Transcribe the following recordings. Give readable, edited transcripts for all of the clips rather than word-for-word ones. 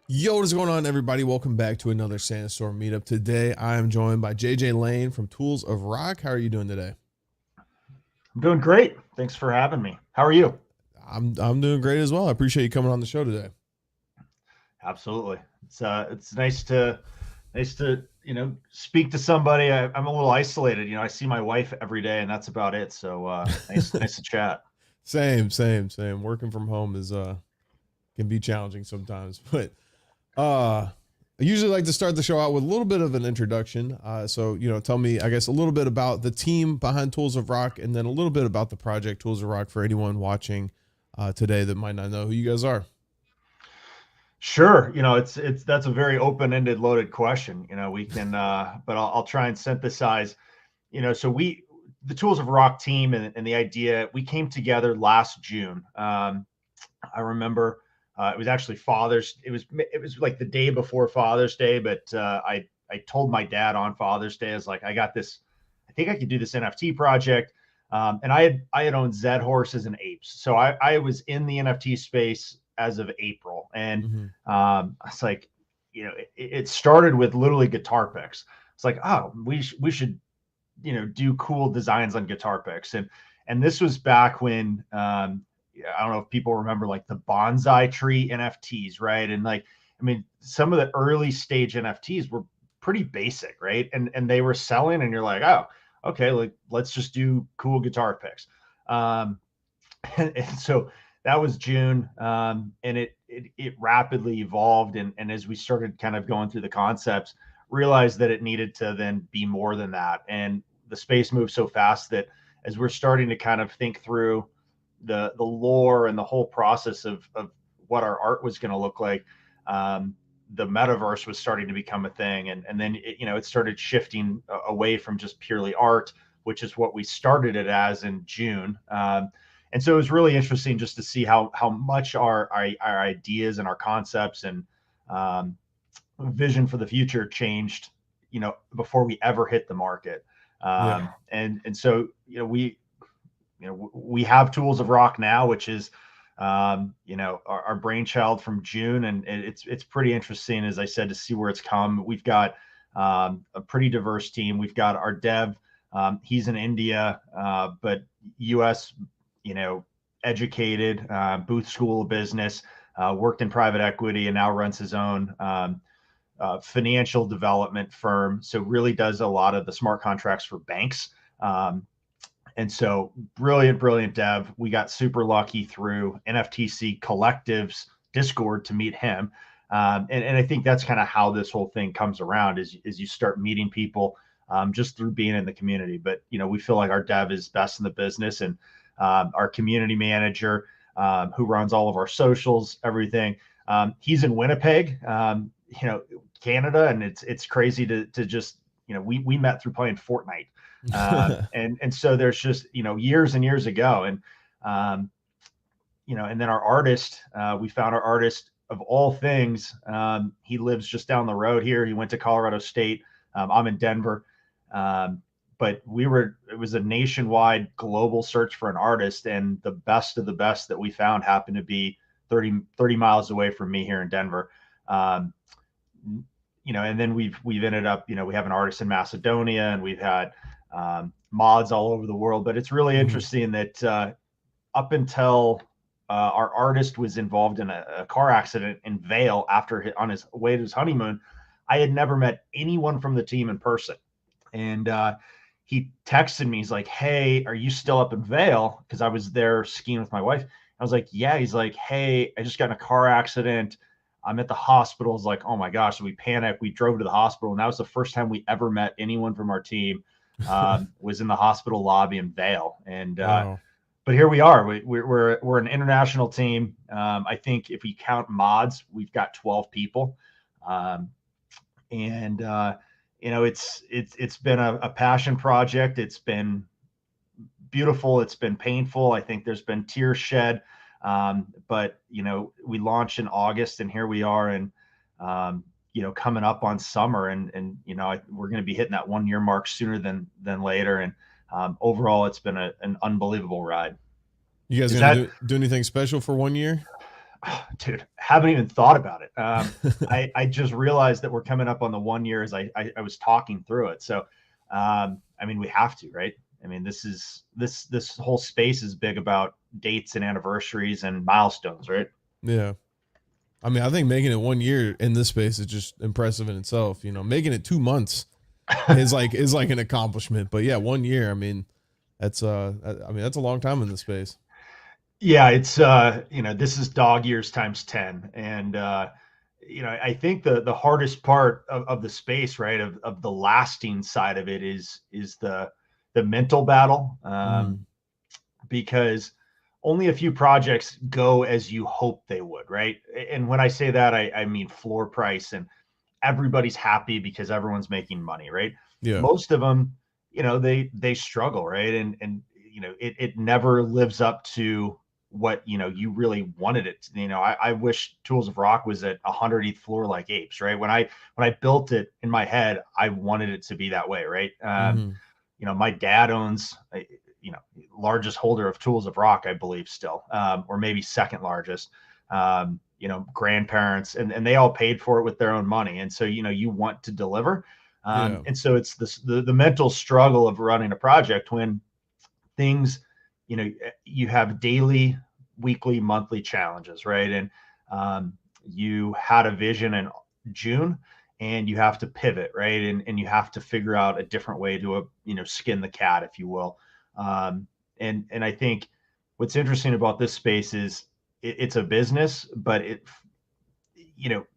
Yo, what is going on, everybody? Welcome back to another SandStorm meetup. Today, I am joined by JJ Lane from Tools of Rock. How are you doing today? I'm doing great. Thanks for having me. How are you? I'm doing great as well. I appreciate you coming on the show today. Absolutely. It's nice to speak to somebody. I'm a little isolated. I see my wife every day, and that's about it. So nice to chat. Same. Working from home is can be challenging sometimes, but uh I usually like to start the show out with a little bit of an introduction. So tell me, I guess, a little bit about the team behind Tools of Rock, and then a little bit about the project Tools of Rock for anyone watching today that might not know who you guys are. Sure. It's that's a very open-ended, loaded question. We can, but I'll try and synthesize. So the Tools of Rock team and the idea, we came together last June. I remember it was actually Father's. It was like the day before Father's Day, but I told my dad on Father's Day, I was like, I got this. I think I could do this NFT project. And I had owned Zed horses and apes, so I was in the NFT space as of April, and Mm-hmm. it's like, it started with literally guitar picks. It's like, oh, we should do cool designs on guitar picks, and this was back when I don't know if people remember like the bonsai tree NFTs, right? And like, I mean, some of the early stage NFTs were pretty basic, right? And they were selling, and you're like, oh, okay, like let's just do cool guitar picks. Um, and so that was June, and it rapidly evolved, and as we started kind of going through the concepts, realized that it needed to then be more than that, and the space moved so fast that as we're starting to kind of think through the lore and the whole process of what our art was going to look like, the metaverse was starting to become a thing, and then it started shifting away from just purely art, which is what we started it as in June. And so it was really interesting just to see how much our ideas and our concepts and um, vision for the future changed, before we ever hit the market. Yeah. And so we have Tools of Rock now, which is our brainchild from June, and it's pretty interesting, as I said, to see where it's come. We've got a pretty diverse team. We've got our dev. He's in India, but U.S. Educated, Booth School of Business, worked in private equity, and now runs his own financial development firm. So really does a lot of the smart contracts for banks. And so brilliant dev. We got super lucky through NFTC Collective's Discord to meet him. And I think that's kind of how this whole thing comes around is you start meeting people just through being in the community. But, we feel like our dev is best in the business, and our community manager, who runs all of our socials, everything. He's in Winnipeg, Canada. And it's crazy to just, we met through playing Fortnite. And so there's just, years and years ago. Um, and then our artist, we found our artist of all things. He lives just down the road here. He went to Colorado State. I'm in Denver. But it was a nationwide global search for an artist. And the best of the best that we found happened to be 30 miles away from me here in Denver. Um, and then we've ended up, we have an artist in Macedonia, and we've had mods all over the world. But it's really Mhm. interesting that up until our artist was involved in a car accident in Vail on his way to his honeymoon, I had never met anyone from the team in person. And he texted me. He's like, "Hey, are you still up in Vail?" Because I was there skiing with my wife. I was like, "Yeah." He's like, "Hey, I just got in a car accident. I'm at the hospital." It's like, "Oh my gosh!" So we panicked. We drove to the hospital, and that was the first time we ever met anyone from our team. Was in the hospital lobby in Vail, and Wow. but here we are. We're an international team. I think if we count mods, we've got 12 people, um, and it's been a passion project. It's been beautiful. It's been painful. I think there's been tears shed, but we launched in August, and here we are, and coming up on summer, and we're going to be hitting that 1 year mark sooner than later. And overall, it's been an unbelievable ride. You guys Is gonna that do anything special for 1 year? dude? haven't even thought about it. I just realized that we're coming up on the 1 year as I was talking through it. So, I mean, we have to, right? I mean, this whole space is big about dates and anniversaries and milestones, right? Yeah. I mean, I think making it 1 year in this space is just impressive in itself. You know, making it 2 months is like an accomplishment. But yeah, 1 year. I mean, that's a long time in this space. Yeah, it's this is dog years times 10. And I think the hardest part of the space, right, of the lasting side of it is the mental battle. Mm, Because only a few projects go as you hope they would, right? And when I say that, I mean floor price, and everybody's happy because everyone's making money, right? yeah. Most of them, they struggle, right? And it never lives up to what you really wanted it to. I wish Tools of Rock was at 100th floor like apes, right? When I built it in my head, I wanted it to be that way, right? Hmm. My dad owns largest holder of Tools of Rock, I believe, still, or maybe second largest. Grandparents, and they all paid for it with their own money, and so you want to deliver. Yeah. And so it's the mental struggle of running a project when things, you have daily, weekly, monthly challenges, right? And you had a vision in June, and you have to pivot, right? And you have to figure out a different way to skin the cat, if you will. And I think what's interesting about this space is it's a business, but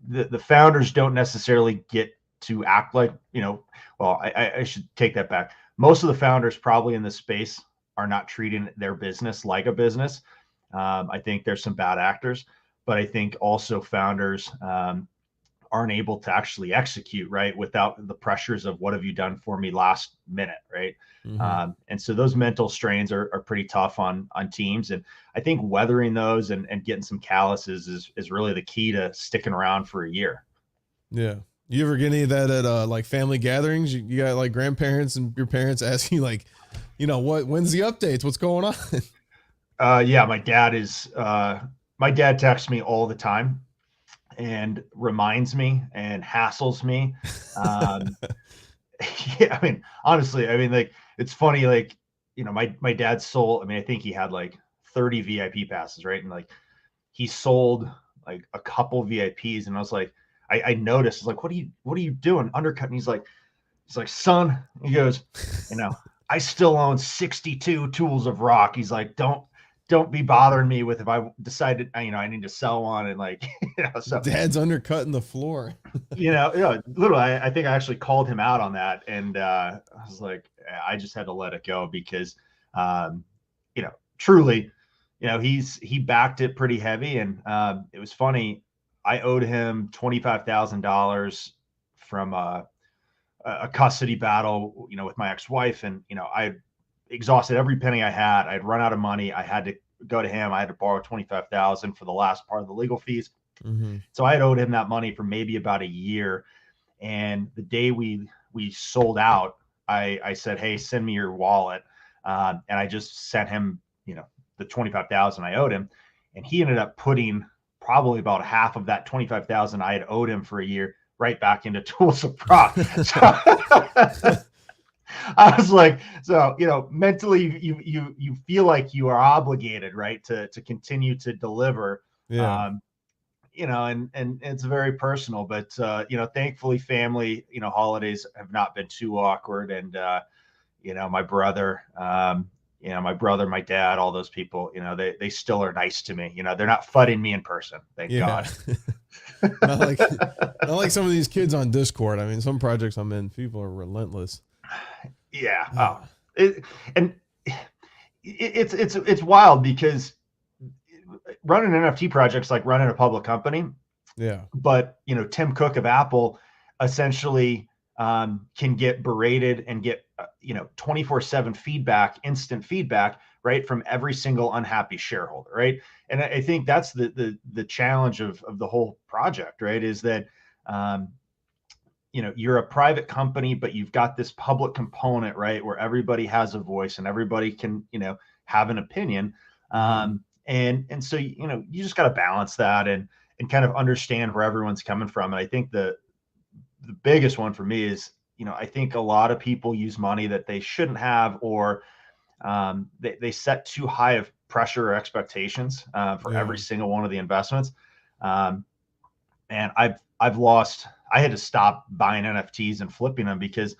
the founders don't necessarily get to act like, well, I should take that back. Most of the founders probably in this space are not treating their business like a business. I think there's some bad actors, but I think also founders aren't able to actually execute, right, without the pressures of what have you done for me last minute, right? Hmm. And so those mental strains are pretty tough on teams, and I think weathering those and getting some calluses is really the key to sticking around for a year. Yeah. You ever get any of that at like family gatherings? You got like grandparents and your parents asking you like, when's the updates? What's going on? Yeah, my dad texts me all the time and reminds me and hassles me. Um, yeah, I mean, honestly, I mean, like, it's funny, like, my dad sold, I mean, I think he had like 30 VIP passes, right? And like, he sold like a couple VIPs, and I was like, I noticed, like, what are you doing? Undercutting. He's like, son, he goes, you know, I still own 62 Tools of Rock. He's like, don't be bothering me with if I decided, I need to sell one. And like, so, Dad's undercutting the floor. literally, I think I actually called him out on that. And I was like, I just had to let it go because, truly, he backed it pretty heavy. And it was funny. I owed him $25,000 from a custody battle, with my ex-wife. And, I exhausted every penny I had. I'd run out of money. I had to go to him. I had to borrow 25,000 for the last part of the legal fees. Hmm. So I had owed him that money for maybe about a year. And the day we sold out, I said, hey, send me your wallet. And I just sent him, the 25,000 I owed him. And he ended up putting probably about half of that 25,000 I had owed him for a year right back into Tools of Rock. So I was like, so, mentally you feel like you are obligated, right, to continue to deliver. Yeah. And it's very personal, but thankfully family, holidays have not been too awkward. And my brother, my dad, all those people, they still are nice to me. They're not fudding me in person, thank Yeah. God. not like not like some of these kids on Discord. I mean, some projects I'm in, people are relentless. Yeah. Oh, and it's wild because running NFT projects like running a public company. Yeah. But Tim Cook of Apple essentially can get berated and get 24/7 feedback, instant feedback, right, from every single unhappy shareholder, right? And I think that's the challenge of the whole project, right? Is that you're a private company, but you've got this public component, right, where everybody has a voice and everybody can have an opinion. Mm-hmm. And so you just got to balance that. And and kind of understand where everyone's coming from. And I think the biggest one for me is, I think a lot of people use money that they shouldn't have, or they set too high of pressure or expectations for every Yeah. single one of the investments. Um, and I had to stop buying NFTs and flipping them because,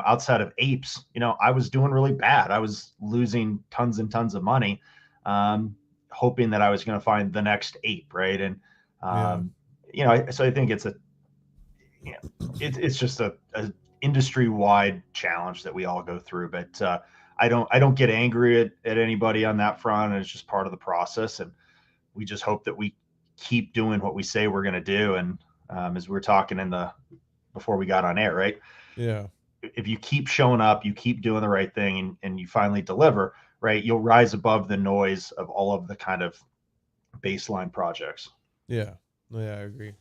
outside of apes, I was doing really bad. I was losing tons and tons of money, hoping that I was going to find the next ape. Right. And, Yeah. so I think it's just a industry wide challenge that we all go through. But I don't get angry at anybody on that front. And it's just part of the process. And we just hope that we keep doing what we say we're going to do. And as we were talking before we got on air, right? Yeah. If you keep showing up, you keep doing the right thing, and you finally deliver, right? You'll rise above the noise of all of the kind of baseline projects. Yeah. Yeah, I agree.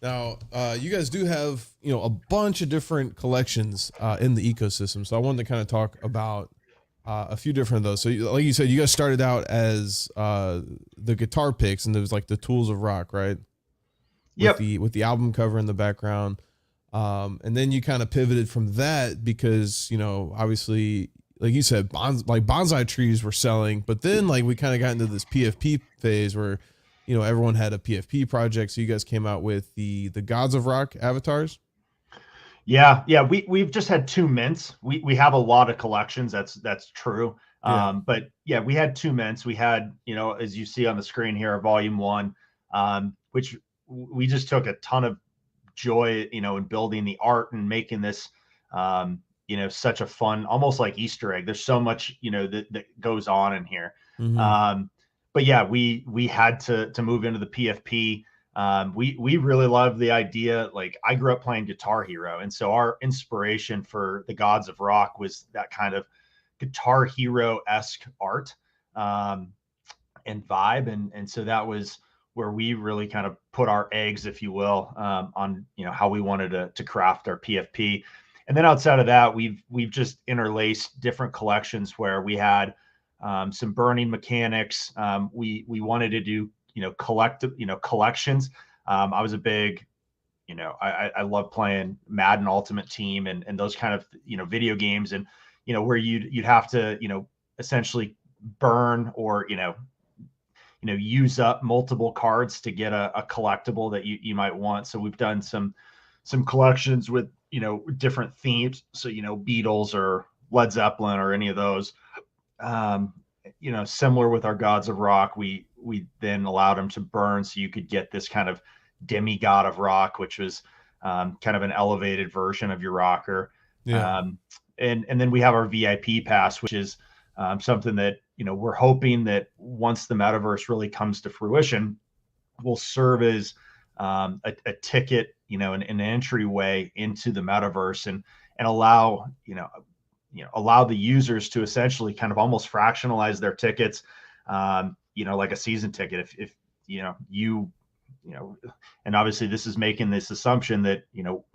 Now, you guys do have, a bunch of different collections in the ecosystem. So I wanted to kind of talk about a few different of those. So, like you said, you guys started out as the guitar picks, and there was like the Tools of Rock, right? Yep. With the album cover in the background, and then you kind of pivoted from that because obviously, like you said, bonsai trees were selling, but then like we kind of got into this PFP phase where everyone had a PFP project. So you guys came out with the Gods of Rock avatars. Yeah, yeah. We've just had two mints. We have a lot of collections. That's true. Yeah. But yeah, we had two mints. We had, as you see on the screen here, volume one, which we just took a ton of joy, in building the art and making this, such a fun, almost like Easter egg. There's so much, that goes on in here. Mm-hmm. But yeah, we had to move into the PFP. We really love the idea. Like, I grew up playing Guitar Hero, and so our inspiration for the Gods of Rock was that kind of Guitar Hero-esque art and vibe, and so that was where we really kind of put our eggs, if you will, on how we wanted to craft our PFP. And then outside of that, we've just interlaced different collections where we had some burning mechanics. We wanted to do collective collections. I was a big I love playing Madden Ultimate Team and those kind of video games, and where you'd have to essentially burn or use up multiple cards to get a collectible that you might want. So we've done some collections with different themes. So Beatles or Led Zeppelin or any of those. Similar with our Gods of Rock, we then allowed them to burn, so you could get this kind of demigod of rock, which was kind of an elevated version of your rocker. Yeah. And then we have our VIP pass, which is something that we're hoping that once the metaverse really comes to fruition, will serve as a ticket, an entryway into the metaverse, and allow allow the users to essentially kind of almost fractionalize their tickets, like a season ticket. If and obviously this is making this assumption that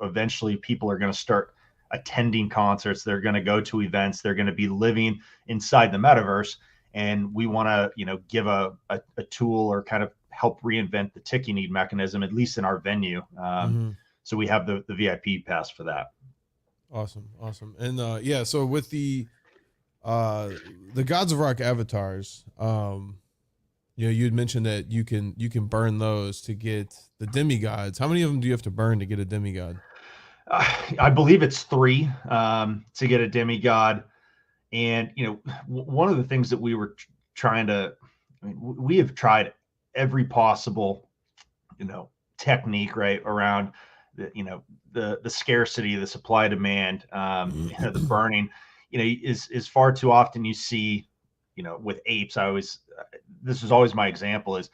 eventually people are going to start attending concerts, they're going to go to events, they're going to be living inside the metaverse, and we want to give a tool or kind of help reinvent the ticketing mechanism, at least in our venue. Mm-hmm. So we have the VIP pass for that. Awesome. And yeah, so with the Gods of Rock avatars, you had mentioned that you can burn those to get the demigods. How many of them do you have to burn to get a demigod? I believe it's 3 to get a demigod. And one of the things that we were trying to, we have tried every possible technique right around the scarcity, the supply demand, the burning, is far too often you see, with apes. This is always my example, is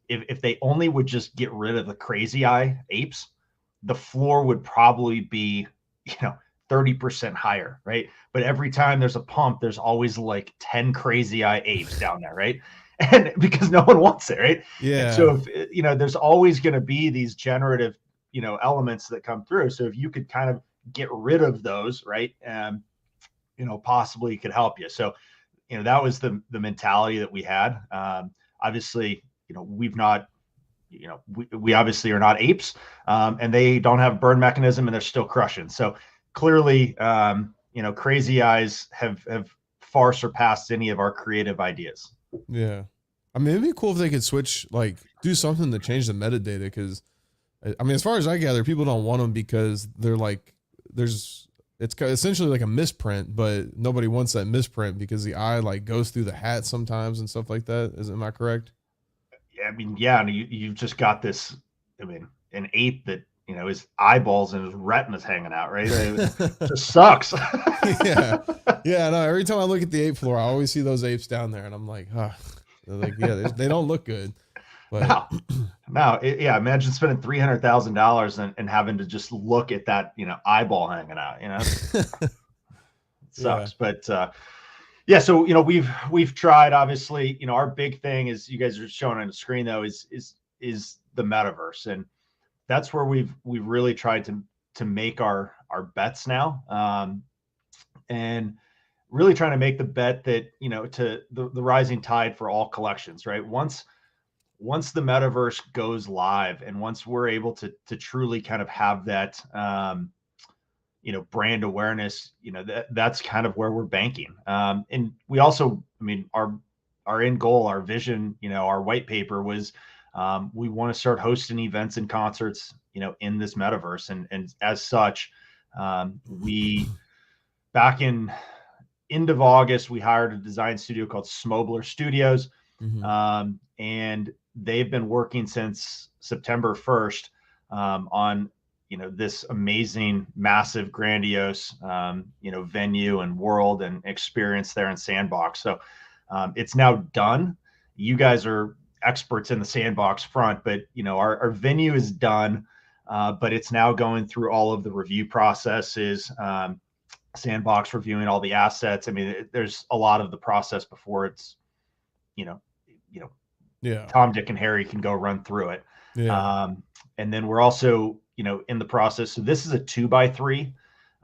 if they only would just get rid of the crazy eye apes, the floor would probably be 30% higher, right? But every time there's a pump, there's always like 10 crazy eye apes down there, right? And because no one wants it, right? Yeah. And so if there's always going to be these generative elements that come through. So if you could kind of get rid of those, right, possibly it could help you. So that was the mentality that we had. Obviously we've not we obviously are not apes, and they don't have burn mechanism, and they're still crushing. So clearly, crazy eyes have far surpassed any of our creative ideas. Yeah. I mean, it'd be cool if they could switch, like, do something to change the metadata. Because, I mean, as far as I gather, people don't want them because they're like, it's essentially like a misprint, but nobody wants that misprint because the eye like goes through the hat sometimes and stuff like that. Am I correct? I mean, yeah, and you've just got this. I mean, an ape that his eyeballs and his retina's hanging out, right? It just sucks. Yeah, yeah. No, every time I look at the ape floor, I always see those apes down there, and I'm like, they're like, yeah, they don't look good. But yeah. Imagine spending $300,000 and having to just look at that, eyeball hanging out. It sucks, yeah. But yeah. So we've tried. Obviously, our big thing is, you guys are showing on the screen though, is the metaverse, and that's where we've really tried to make our bets now, and really trying to make the bet that to the rising tide for all collections, right? Once the metaverse goes live, and once we're able to truly kind of have that brand awareness, that's kind of where we're banking. And we also, I mean, our end goal, our vision, our white paper was, we want to start hosting events and concerts, in this metaverse. And as such, we, back in end of August, we hired a design studio called Smobler Studios. Mm-hmm. And they've been working since September 1st, on, this amazing, massive, grandiose, venue and world and experience there in Sandbox. So it's now done. You guys are experts in the Sandbox front, but our venue is done, but it's now going through all of the review processes. Sandbox reviewing all the assets. I mean, there's a lot of the process before it's, yeah, Tom, Dick, and Harry can go run through it. Yeah. And then we're also, in the process. So this is a 2x3.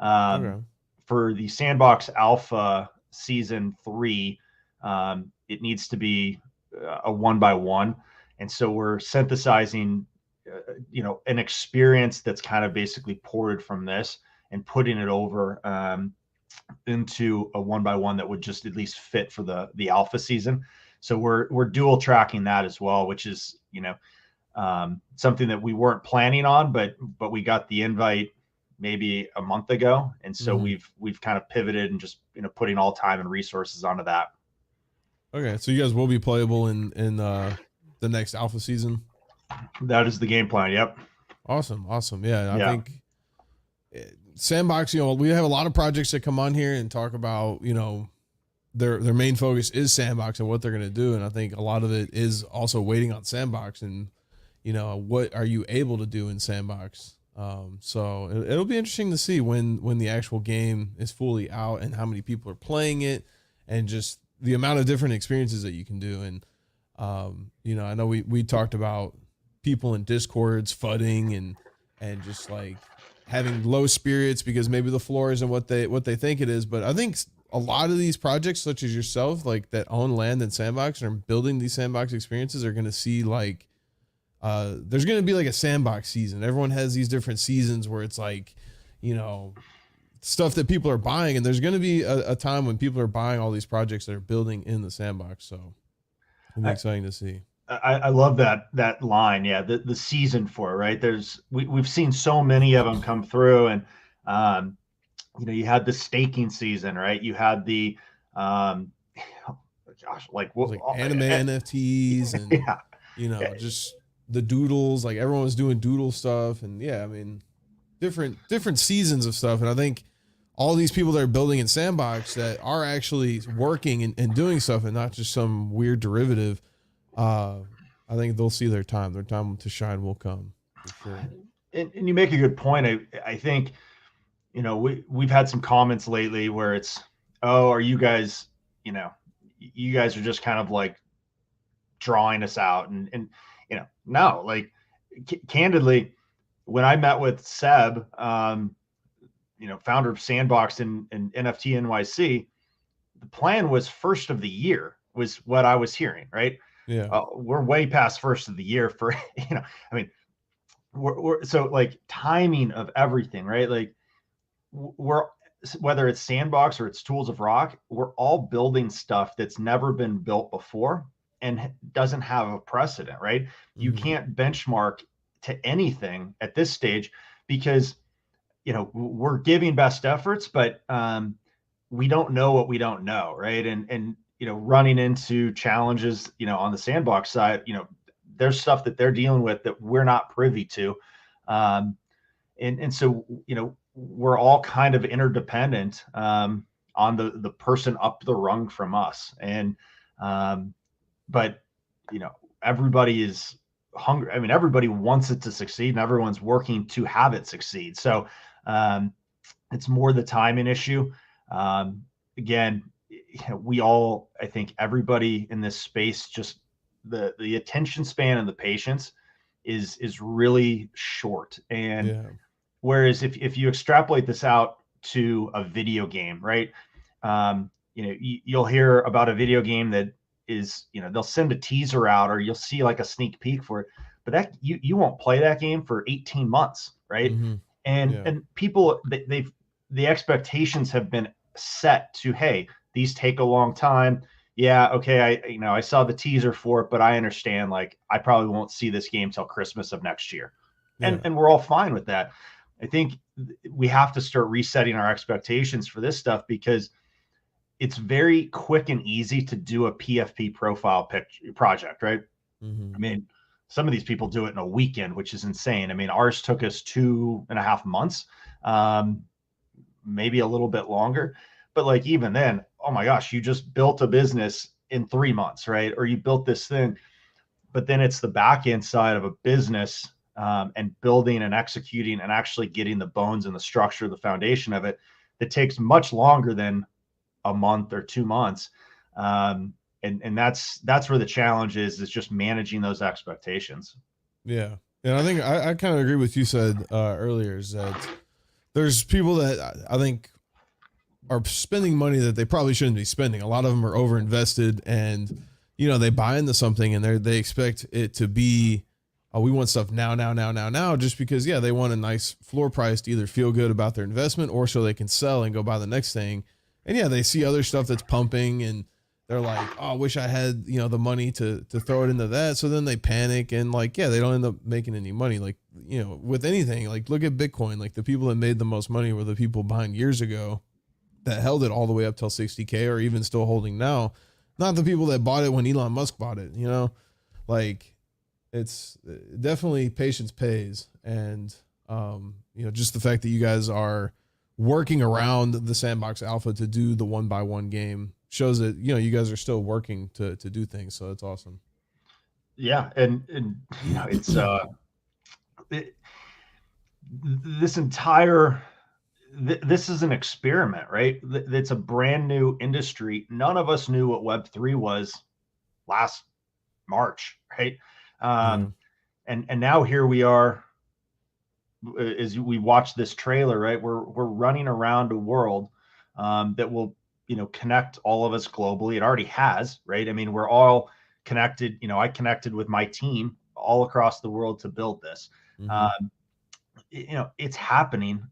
Okay. For the Sandbox Alpha Season 3, it needs to be a 1x1. And so we're synthesizing, an experience that's kind of basically ported from this and putting it over into a 1x1 that would just at least fit for the alpha season. So we're dual tracking that as well, which is, something that we weren't planning on, but we got the invite maybe a month ago. And so mm-hmm. we've kind of pivoted and just, putting all time and resources onto that. Okay. So you guys will be playable in the next alpha season. That is the game plan. Yep. Awesome. Yeah. I think Sandbox, we have a lot of projects that come on here and talk about, their main focus is Sandbox and what they're going to do. And I think a lot of it is also waiting on Sandbox and, what are you able to do in Sandbox? So it'll be interesting to see when the actual game is fully out and how many people are playing it and just the amount of different experiences that you can do. And, I know we talked about people in Discords fudding and just like having low spirits because maybe the floor isn't what they think it is. But I think a lot of these projects, such as yourself, like that own land and Sandbox and are building these Sandbox experiences, are going to see like, there's going to be like a Sandbox season. Everyone has these different seasons where it's like, stuff that people are buying. And there's going to be a time when people are buying all these projects that are building in the Sandbox. So it'll be exciting to see. I love that line. Yeah. The season for it, right? We've seen so many of them come through, and, you had the staking season, right? You had the, anime NFTs and, just the doodles, like everyone was doing doodle stuff. And yeah, I mean, different seasons of stuff. And I think all these people that are building in Sandbox that are actually working and doing stuff and not just some weird derivative, I think they'll see their time. Their time to shine will come for sure. And you make a good point. I think, we've had some comments lately where it's, oh, are you guys, you guys are just kind of like drawing us out. And no, like candidly, when I met with Seb, founder of Sandbox and NFT NYC, the plan was first of the year was what I was hearing. Right. Yeah. We're way past first of the year for, I mean, we're so like timing of everything, right? Like we're, whether it's Sandbox or it's Tools of Rock, we're all building stuff that's never been built before and doesn't have a precedent, right? You Mm-hmm. can't benchmark to anything at this stage because, we're giving best efforts, but we don't know what we don't know, right? And running into challenges, on the Sandbox side, there's stuff that they're dealing with that we're not privy to. Um, and so we're all kind of interdependent on the person up the rung from us, and but everybody is hungry. I mean, everybody wants it to succeed, and everyone's working to have it succeed. So um, it's more the timing issue. Again, we all, I think everybody in this space, just the attention span and the patience is really short. And Yeah. whereas if you extrapolate this out to a video game, right? You'll hear about a video game that is, they'll send a teaser out or you'll see like a sneak peek for it, but that you won't play that game for 18 months, right? Mm-hmm. And Yeah. and people they've the expectations have been set to, hey, these take a long time. Yeah, okay, I saw the teaser for it, but I understand, like, I probably won't see this game till Christmas of next year. And Yeah. and we're all fine with that. I think we have to start resetting our expectations for this stuff because it's very quick and easy to do a PFP profile project, right? Mm-hmm. I mean, some of these people do it in a weekend, which is insane. I mean, ours took us 2.5 months, um, maybe a little bit longer. But like even then, oh my gosh, you just built a business in 3 months, right? Or you built this thing, but then it's the back end side of a business, and building and executing and actually getting the bones and the structure, the foundation of it, that takes much longer than a month or 2 months. And that's where the challenge is just managing those expectations. Yeah. And I think I kind of agree with you said earlier is that there's people that I think are spending money that they probably shouldn't be spending. A lot of them are over invested and they buy into something and they expect it to be, oh, we want stuff now, just because, yeah, they want a nice floor price to either feel good about their investment or so they can sell and go buy the next thing. And yeah, they see other stuff that's pumping and they're like, oh, I wish I had, the money to throw it into that. So then they panic and like, yeah, they don't end up making any money. Like, with anything, like look at Bitcoin, like the people that made the most money were the people behind years ago that held it all the way up till 60K or even still holding now. Not the people that bought it when Elon Musk bought it, like it's definitely patience pays. And, just the fact that you guys are working around the Sandbox Alpha to do the 1x1 game shows that, you guys are still working to do things. So it's awesome. Yeah. And it's, it, this entire, this is an experiment, right? It's a brand new industry. None of us knew what Web3 was last March, right? Yeah. And now here we are, as we watch this trailer, right? We're running around a world that will, connect all of us globally. It already has, right? I mean, we're all connected. I connected with my team all across the world to build this. Mm-hmm. Um, it's happening.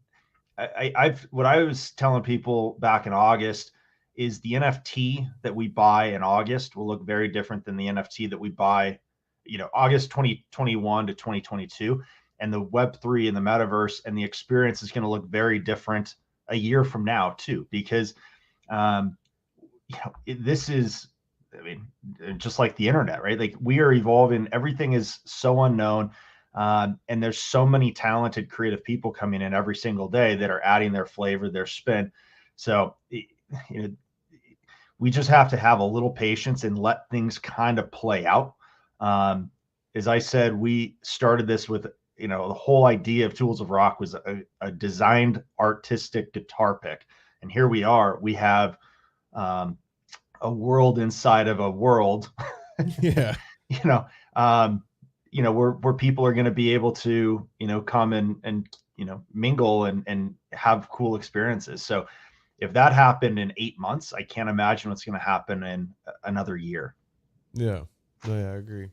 I've what I was telling people back in August is the NFT that we buy in August will look very different than the NFT that we buy, August 2021 to 2022. And the Web3 and the metaverse and the experience is going to look very different a year from now too, because um, this is, I mean, just like the internet, right? Like we are evolving. Everything is so unknown. And there's so many talented creative people coming in every single day that are adding their flavor, their spin. So we just have to have a little patience and let things kind of play out. As I said, we started this with, the whole idea of Tools of Rock was a designed artistic guitar pick. And here we are, we have a world inside of a world, Yeah. you know, where people are going to be able to, come and mingle and have cool experiences. So if that happened in 8 months, I can't imagine what's going to happen in another year. Yeah. No, yeah, I agree.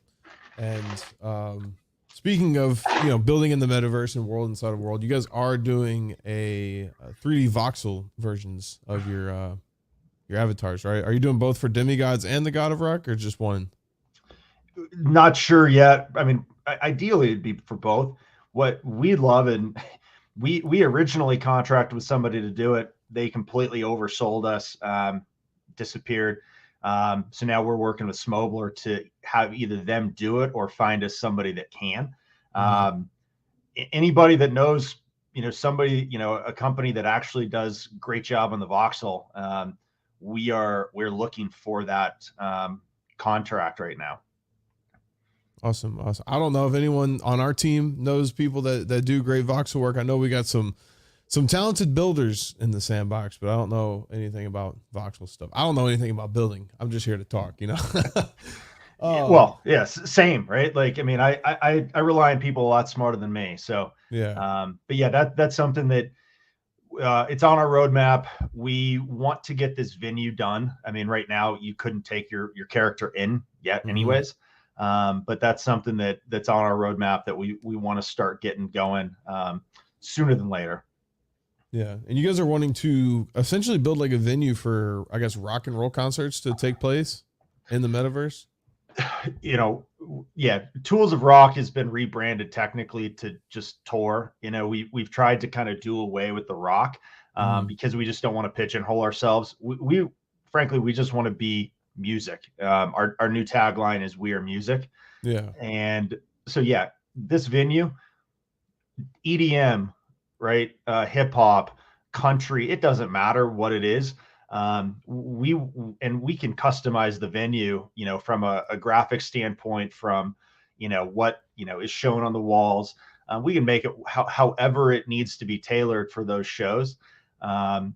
And speaking of building in the metaverse and world inside of world, you guys are doing a 3D voxel versions of your avatars, right? Are you doing both for demigods and the God of Rock, or just one? Not sure yet. I mean, ideally it'd be for both. What we love, and we originally contracted with somebody to do it. They completely oversold us, disappeared. So now we're working with Smobler to have either them do it or find us somebody that can. Mm-hmm. Um, Anybody that knows, somebody, a company that actually does great job on the voxel, we're looking for that contract right now. Awesome, awesome. I don't know if anyone on our team knows people that do great voxel work. I know we got some talented builders in the sandbox, but I don't know anything about voxel stuff. I don't know anything about building. I'm just here to talk, um, Well, yes, same, right? Like, I mean, I rely on people a lot smarter than me. So, yeah. but yeah, that's something that it's on our roadmap. We want to get this venue done. I mean, right now you couldn't take your character in yet, Mm-hmm. anyways. But that's something that's on our roadmap that we want to start getting going sooner than later. Yeah. And you guys are wanting to essentially build like a venue for, I guess, rock and roll concerts to take place in the metaverse. You know, yeah, Tools of Rock has been rebranded technically to just Tour. We've tried to kind of do away with the rock Mm-hmm. because we just don't want to pigeonhole ourselves. We frankly, we just want to be music. Our new tagline is "We are music," Yeah. and so yeah, this venue, EDM, right? Hip hop, country, it doesn't matter what it is. We can customize the venue, from a graphic standpoint, from what is shown on the walls. We can make it however it needs to be tailored for those shows. Um,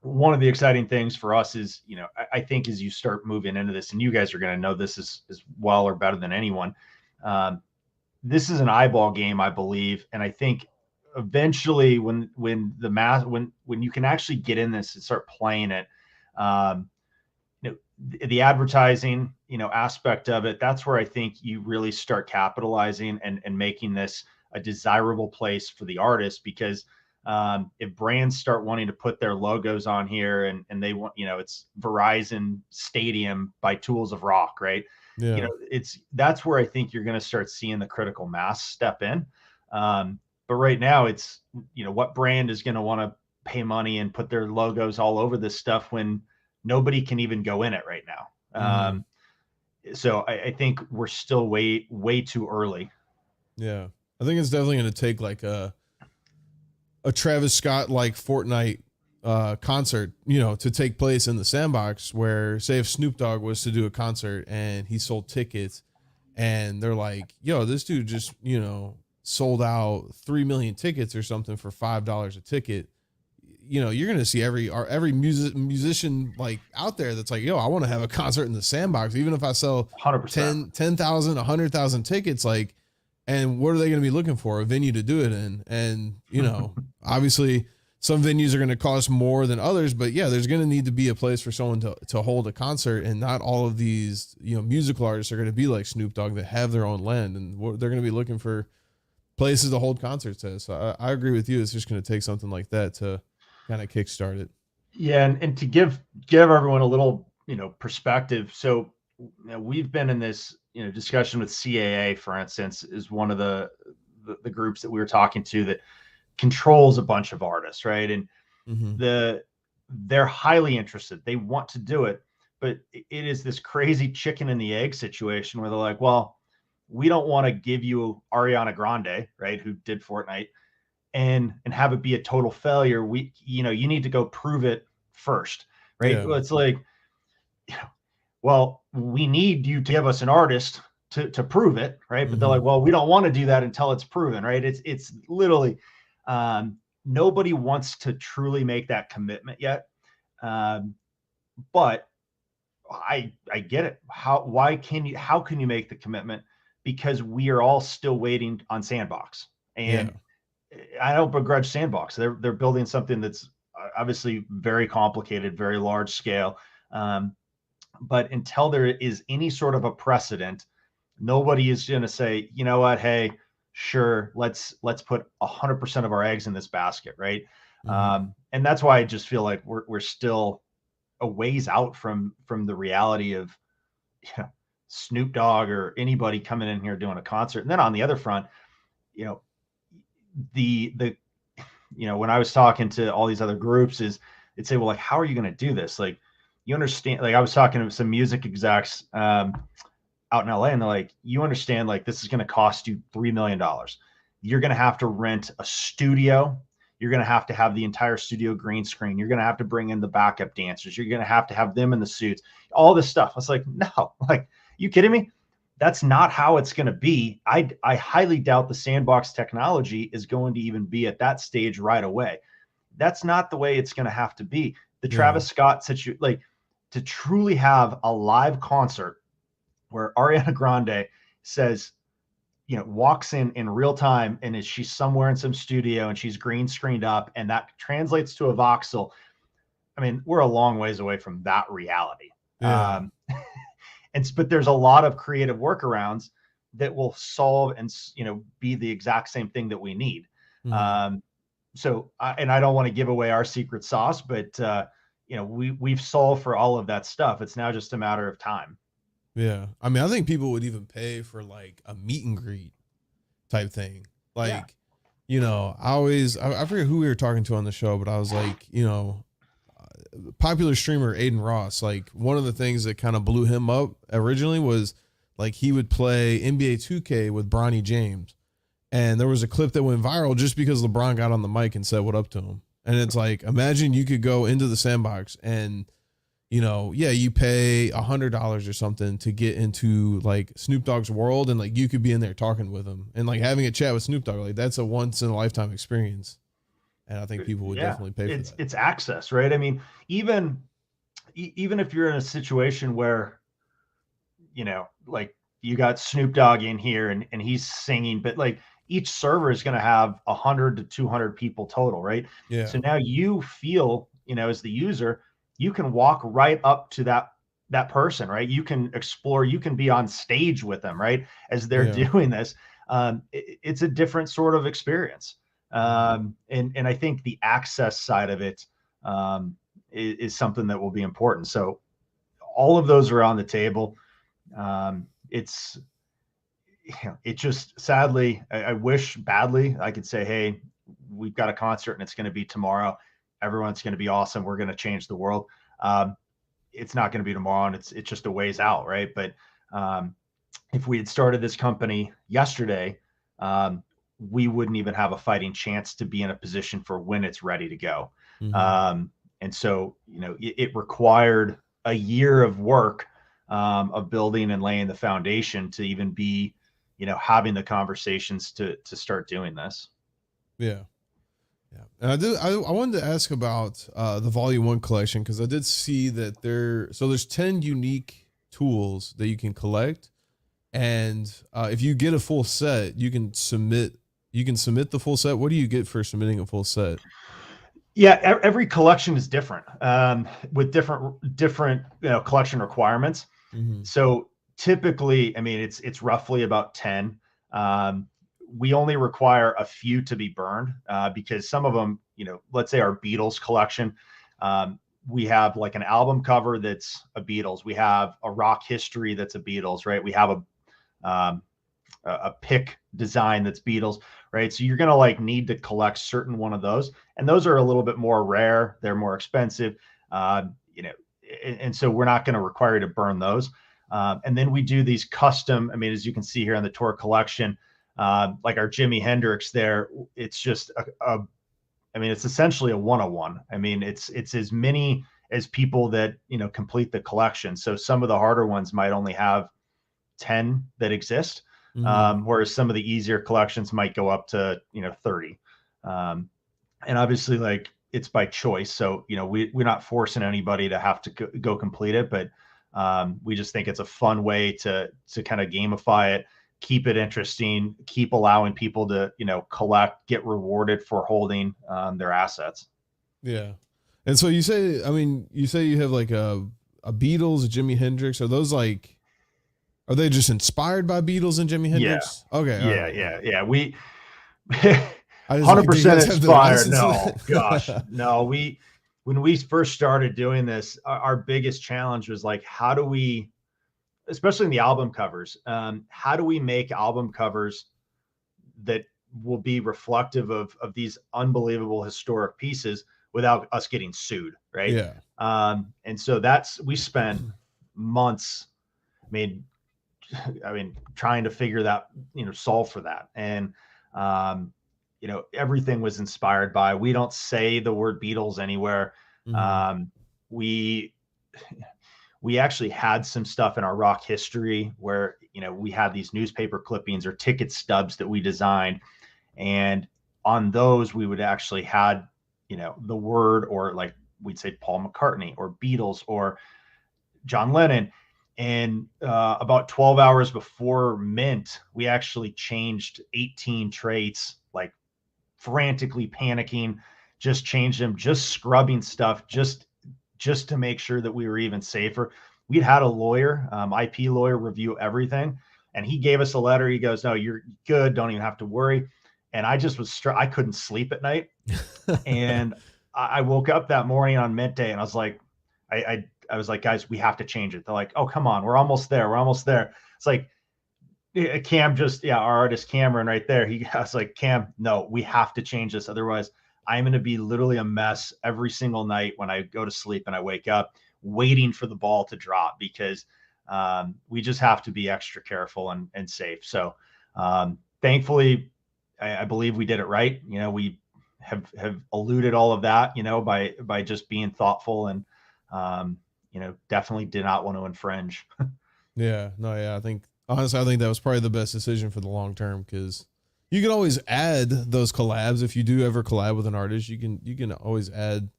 One of the exciting things for us is, I think as you start moving into this, and you guys are going to know this as well or better than anyone. Um, this is an eyeball game, I believe, and I think eventually when you can actually get in this and start playing it, um, the advertising aspect of it, that's where I think you really start capitalizing and making this a desirable place for the artist, because if brands start wanting to put their logos on here, and they want, it's Verizon Stadium by Tools of Rock, right? Yeah. That's where I think you're going to start seeing the critical mass step in. But right now it's, what brand is going to want to pay money and put their logos all over this stuff when nobody can even go in it right now? Mm-hmm. So I think we're still way too early. Yeah. I think it's definitely going to take like a Travis Scott like Fortnite concert, to take place in the sandbox, where say if Snoop Dogg was to do a concert and he sold tickets and they're like, yo, this dude just, sold out 3 million tickets or something for $5 a ticket. You're going to see every musician like out there that's like, yo, I want to have a concert in the sandbox, even if I sell 100%. 10,000, 100,000 tickets. Like, and what are they going to be looking for? A venue to do it in. And, obviously some venues are going to cost more than others, but yeah, there's going to need to be a place for someone to hold a concert. And not all of these, musical artists are going to be like Snoop Dogg that have their own land, and they're going to be looking for places to hold concerts at. So I agree with you. It's just going to take something like that to kind of kickstart it. Yeah, and to give everyone a little perspective. So we've been in this discussion with CAA, for instance, is one of the groups that we were talking to that controls a bunch of artists, right? And Mm-hmm. they're highly interested. They want to do it, but it is this crazy chicken and the egg situation where they're like, well, we don't want to give you Ariana Grande, right, who did Fortnite, and have it be a total failure. You need to go prove it first, right? Yeah. Well, it's like, well, we need you to give us an artist to prove it, right? But they're Mm-hmm. like, well, we don't want to do that until it's proven, right? It's literally, nobody wants to truly make that commitment yet. Um, but I get it. How can you make the commitment? Because we are all still waiting on Sandbox, Yeah. and I don't begrudge Sandbox. They're building something that's obviously very complicated, very large scale. Um, But until there is any sort of a precedent, nobody is going to say, you know what, hey, sure, let's put 100% of our eggs in this basket, right? Mm-hmm. And that's why I just feel like we're still a ways out from the reality of, you know, Snoop Dogg or anybody coming in here doing a concert. And then on the other front, you know, the you know, when I was talking to all these other groups, is they'd say, well, like, how are you going to do this? Like, you understand, like I was talking to some music execs out in LA, and they're like, you understand, like, this is going to cost you $3 million. You're going to have to rent a studio. You're going to have the entire studio green screen. You're going to have to bring in the backup dancers. You're going to have them in the suits, all this stuff. I was like, no, like, you kidding me? That's not how it's going to be. I highly doubt the Sandbox technology is going to even be at that stage right away. That's not the way it's going to have to be. The Yeah. Travis Scott situation, like, to truly have a live concert where Ariana Grande says, you know, walks in real time, and is she's somewhere in some studio and she's green screened up, and that translates to a voxel. I mean, we're a long ways away from that reality. Yeah. But there's a lot of creative workarounds that will solve and, you know, be the exact same thing that we need. Mm-hmm. Um, and I don't want to give away our secret sauce, but you know, we've solved for all of that stuff. It's now just a matter of time. Yeah. I mean, I think people would even pay for like a meet and greet type thing. Yeah. Like, you know, I forget who we were talking to on the show, but I was like, you know, popular streamer Aiden Ross, like one of the things that kind of blew him up originally was like he would play NBA 2K with Bronny James. And there was a clip that went viral just because LeBron got on the mic and said what up to him. And it's like, imagine you could go into the Sandbox and, you know, yeah, you pay $100 or something to get into like Snoop Dogg's world, and like you could be in there talking with him and like having a chat with Snoop Dogg. Like that's a once in a lifetime experience. And I think people would Yeah, definitely pay for that. it's access, right? I mean, even if you're in a situation where, you know, like, you got Snoop Dogg in here and he's singing, but like each server is going to have 100 to 200 people total, right? Yeah. So now you feel, you know, as the user, you can walk right up to that person, right? You can explore, you can be on stage with them, right? As they're Yeah. doing this. It's a different sort of experience. Mhm. And I think the access side of it is something that will be important. So all of those are on the table. It's, you know, it just, sadly, I wish badly I could say, hey, we've got a concert and it's going to be tomorrow. Everyone's going to be awesome. We're going to change the world. It's not going to be tomorrow, and it's just a ways out, right? But um, if we had started this company yesterday, we wouldn't even have a fighting chance to be in a position for when it's ready to go. Mhm. And so, you know, it required a year of work, of building and laying the foundation to even be, you know, having the conversations to start doing this. Yeah. Yeah. And I wanted to ask about the volume 1 collection, cuz I did see that there's 10 unique tools that you can collect, and if you get a full set, you can submit the full set. What do you get for submitting a full set? Yeah, every collection is different, with different, you know, collection requirements. Mhm. So typically, I mean, it's roughly about 10. Um, we only require a few to be burned, because some of them, you know, let's say our Beatles collection, we have like an album cover that's a Beatles. We have a rock history that's a Beatles, right? We have um, a pick design that's Beatles, right? So you're going to like need to collect certain one of those, and those are a little bit more rare. They're more expensive, you know, and so we're not going to require you to burn those. And then we do these custom. I mean, as you can see here on the tour collection, like our Jimi Hendrix there, it's just I mean, it's essentially a 101. I mean, it's as many as people that, you know, complete the collection. So some of the harder ones might only have 10 that exist, Mhm. whereas some of the easier collections might go up to, you know, 30. Um, and obviously, like, it's by choice. So, you know, we're not forcing anybody to have to go complete it, but we just think it's a fun way to kind of gamify it, keep it interesting, keep allowing people to, you know, collect, get rewarded for holding their assets. Yeah. And so you say, I mean, you say you have like a Beatles, a Jimi Hendrix? Are those like, are they just inspired by Beatles and Jimi Yeah, Hendrix? Okay, all yeah, right, all yeah, right. yeah. We I just like, do you 100% guys have the inspired. license? No, gosh, no. When we first started doing this, our biggest challenge was like, how do we, especially in the album covers, how do we make album covers that will be reflective of these unbelievable historic pieces without us getting sued, right? Yeah. And so we spent months, I mean, trying to figure that, solve for that. And, everything was inspired by, we don't say the word Beatles anywhere. Mhm. Um, we, we actually had some stuff in our rock history where, we had these newspaper clippings or ticket stubs that we designed. And on those, we would actually had, the word, or like we'd say Paul McCartney or Beatles or John Lennon. And about 12 hours before mint, we actually changed 18 traits, like frantically panicking, just changed them, just scrubbing stuff, just to make sure that we were even safer. We'd had a lawyer, IP lawyer, review everything, and he gave us a letter. He goes, "No, you're good. Don't even have to worry." And I just was, I couldn't sleep at night. And I woke up that morning on mint day, and I was like, I was like, guys, we have to change it. They're like, oh, come on, we're almost there. We're almost there. It's like, Cam our artist Cameron right there. I was like, Cam, no, we have to change this. Otherwise, I'm going to be literally a mess every single night when I go to sleep and I wake up waiting for the ball to drop, because we just have to be extra careful and safe. So thankfully, I believe we did it right. We have eluded all of that, by just being thoughtful, and definitely did not want to infringe. Yeah, no, yeah. I think honestly, I think that was probably the best decision for the long term, because you can always add those collabs if you do ever collab with an artist. You can always add,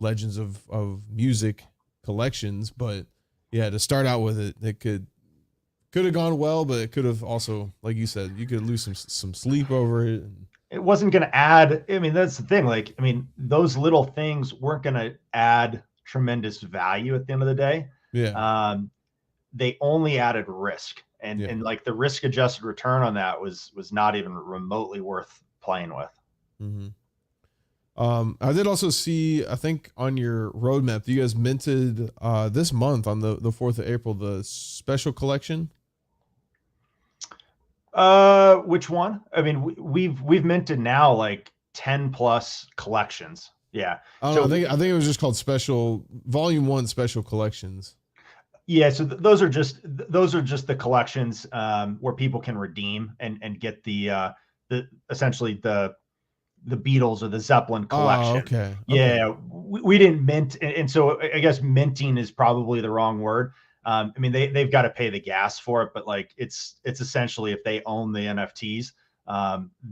legends of music collections. But yeah, to start out with it could have gone well, but it could have also, like you said, you could lose some sleep over it. It wasn't going to add. I mean, that's the thing. Like, those little things weren't going to add tremendous value at the end of the day. Yeah, They only added risk, and yeah. like the risk adjusted return on that was not even remotely worth playing with. Mm-hmm. I did also see, I think on your roadmap, you guys minted this month on the 4th of April, the special collection. Which one? I mean, we've minted now like 10 plus collections. Yeah. I don't know. I think it was just called Special Volume 1 Special Collections. Yeah, so those are just the collections where people can redeem and get the essentially the Beatles or the Zeppelin Oh, collection. okay. Yeah, Okay. we didn't mint, and so I guess minting is probably the wrong word. I mean, they've got to pay the gas for it, but like it's essentially, if they own the NFTs,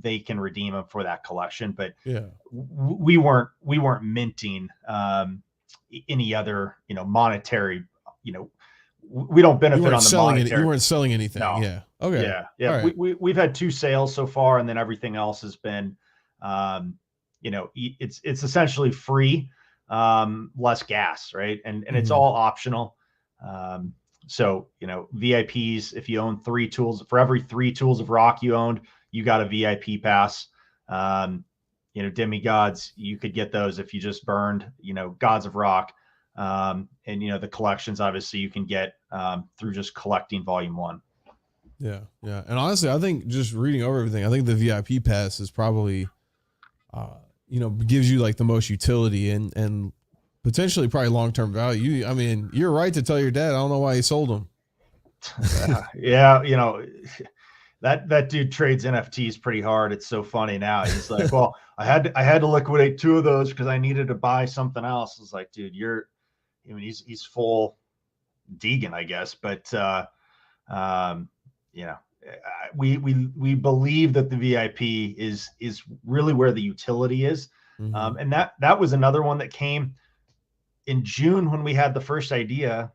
they can redeem them for that collection. But Yeah. we weren't minting any other monetary. We don't benefit on the monetary. You weren't selling anything. No. Yeah. Okay. Yeah. All right. We've had 2 sales so far, and then everything else has been, it's essentially free, less gas, right? And it's Mhm. all optional. So, VIPs, if you own 3 tools, for every 3 tools of rock you owned, you got a VIP pass. Demigods, you could get those if you just burned, Gods of Rock. And the collections, obviously, you can get through just collecting Volume 1. Yeah. Yeah. And honestly, I think just reading over everything, I think the VIP pass is probably, gives you like the most utility and potentially probably long-term value. I mean, you're right to tell your dad. I don't know why he sold them. Yeah. That dude trades NFTs pretty hard. It's so funny now. He's like, well, I had to liquidate 2 of those because I needed to buy something else. It's like, dude, he's full Deegan, I guess. But we believe that the VIP is really where the utility is. Mm-hmm. And that was another one that came in June when we had the first idea.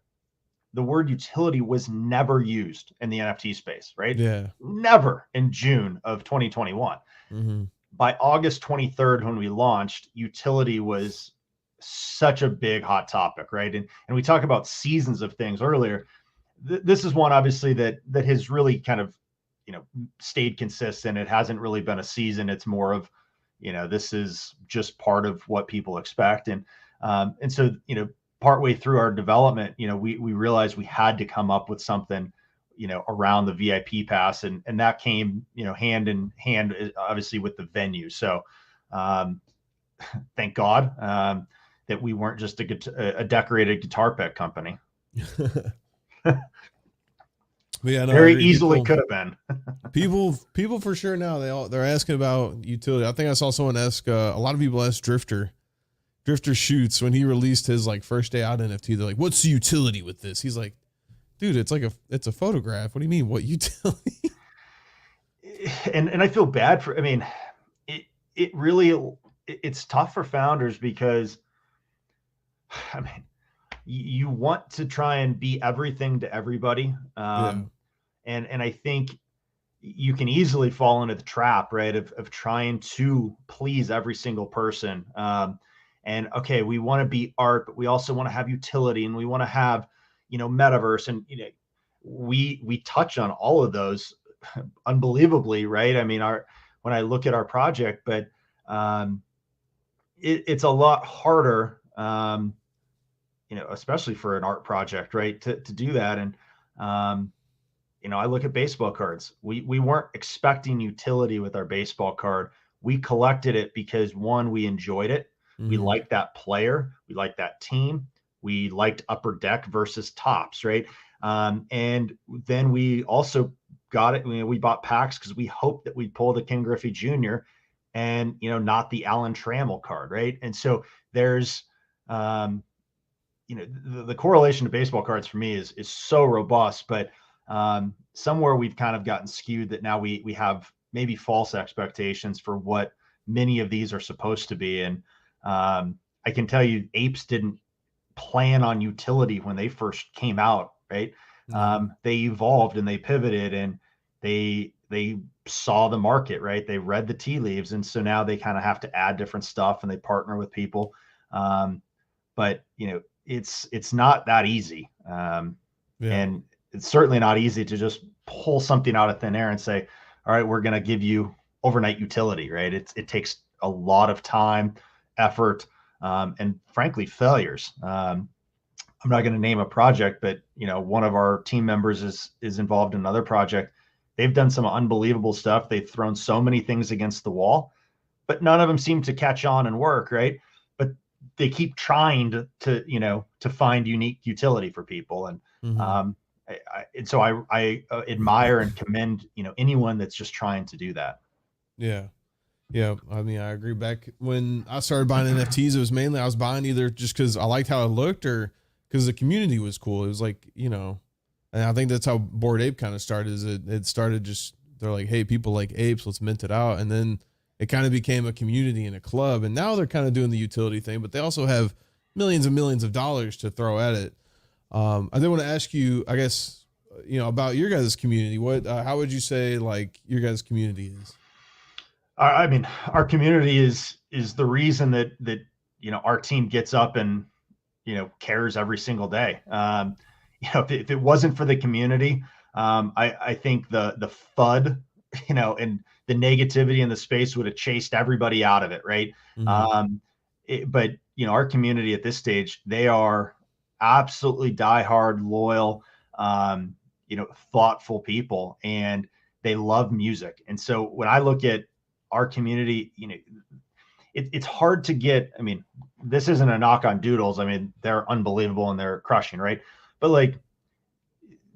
The word utility was never used in the NFT space, right? Yeah. Never in June of 2021. Mm-hmm. By August 23rd, when we launched, utility was such a big hot topic, right? And we talk about seasons of things earlier. This is one obviously that has really kind of, stayed consistent. It hasn't really been a season. It's more of, this is just part of what people expect. And so, partway through our development, we realized we had to come up with something, around the VIP pass, and that came, hand in hand, obviously, with the venue. So, thank God that we weren't just a decorated guitar pick company. Yeah, no, I Very agree. easily could have been. People for sure now they're asking about utility. I think I saw someone ask a lot of people ask Drifter Shoots when he released his like first day out NFT. They're like, "What's the utility with this?" He's like, "Dude, it's a photograph. What do you mean? What utility?" And I feel bad for. I mean, it really it's tough for founders because, I mean, you want to try and be everything to everybody. Yeah. And I think you can easily fall into the trap, right, of trying to please every single person. And okay, we want to be art, but we also want to have utility, and we want to have, metaverse, and we touch on all of those unbelievably, right? I mean, when I look at our project, but it's a lot harder, especially for an art project, right, to do that. And I look at baseball cards. We weren't expecting utility with our baseball card. We collected it because, one, we enjoyed it. We liked that player. We liked that team. We liked Upper Deck versus Tops, right? And then we also got it. We bought packs because we hoped that we'd pull the Ken Griffey Jr. and, not the Alan Trammell card, right? And so there's, the correlation to baseball cards for me is so robust, but somewhere we've kind of gotten skewed that now we have maybe false expectations for what many of these are supposed to be. And I can tell you, Apes didn't plan on utility when they first came out, right? They evolved and they pivoted, and they saw the market, right? They read the tea leaves, and so now they kind of have to add different stuff, and they partner with people. But it's not that easy, and it's certainly not easy to just pull something out of thin air and say, all right, we're going to give you overnight utility, right? It takes a lot of time, effort, and frankly, failures. I'm not going to name a project, but one of our team members is involved in another project. They've done some unbelievable stuff. They've thrown so many things against the wall, but none of them seem to catch on and work, right? But they keep trying to find unique utility for people. And and so I admire and commend anyone that's just trying to do that. Yeah. I mean, I agree. Back when I started buying NFTs, it was mainly I was buying either just because I liked how it looked or because the community was cool. It was like, and I think that's how Bored Ape kind of started. Is it started just, they're like, hey, people like apes, let's mint it out. And then it kind of became a community and a club. And now they're kind of doing the utility thing, but they also have millions and millions of dollars to throw at it. I did want to ask you, I guess, about your guys' community. How would you say like your guys' community is? I mean, our community is the reason that our team gets up and cares every single day. If it wasn't for the community, I think the FUD, and the negativity in the space would have chased everybody out of it, right? But our community at this stage, they are absolutely diehard, loyal, thoughtful people, and they love music. And so when I look at our community, it's hard to get. I mean, this isn't a knock on Doodles. I mean, they're unbelievable and they're crushing, right? But like,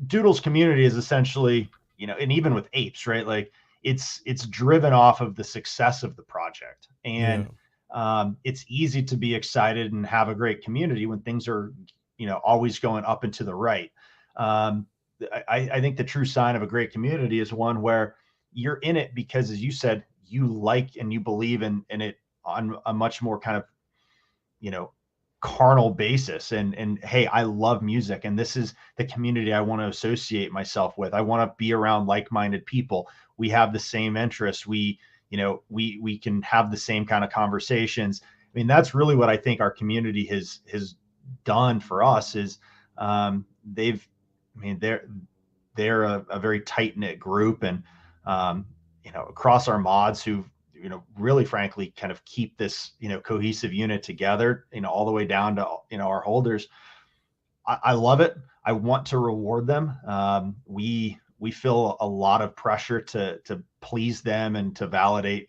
Doodles community is essentially, and even with Apes, right? Like, it's driven off of the success of the project, and it's easy to be excited and have a great community when things are, always going up and to the right. I think the true sign of a great community is one where you're in it because, as you said, you like and you believe in it on a much more kind of, carnal basis. And hey, I love music, and this is the community I want to associate myself with. I want to be around like-minded people. We have the same interests. We can have the same kind of conversations. mean, that's really what I think our community has done for us is they've, I mean, they're a very tight knit group, and across our mods who really frankly kind of keep this cohesive unit together, all the way down to our holders. I love it. I want to reward them. We feel a lot of pressure to please them and to validate